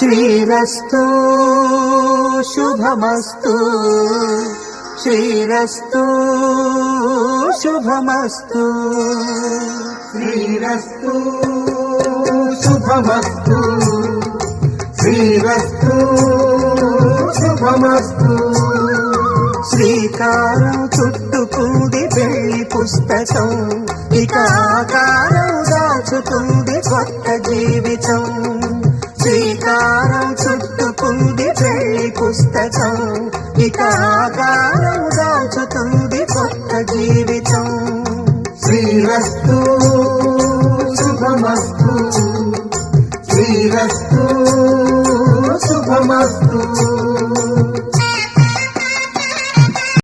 శ్రీరస్తు శుభమస్తు శ్రీరస్తు శుభమస్తు శ్రీరస్తు శుభమస్తు శ్రీరస్తు శుభమస్తు శ్రీకారం చుట్టుకుంది పెళ్లి పుస్తకం ఇక ఆకారం దాచుతుంది కొత్త జీవితం శ్రీకారం చుట్టుకుంది పెళ్లి పుస్తకం ఇక ఆకారం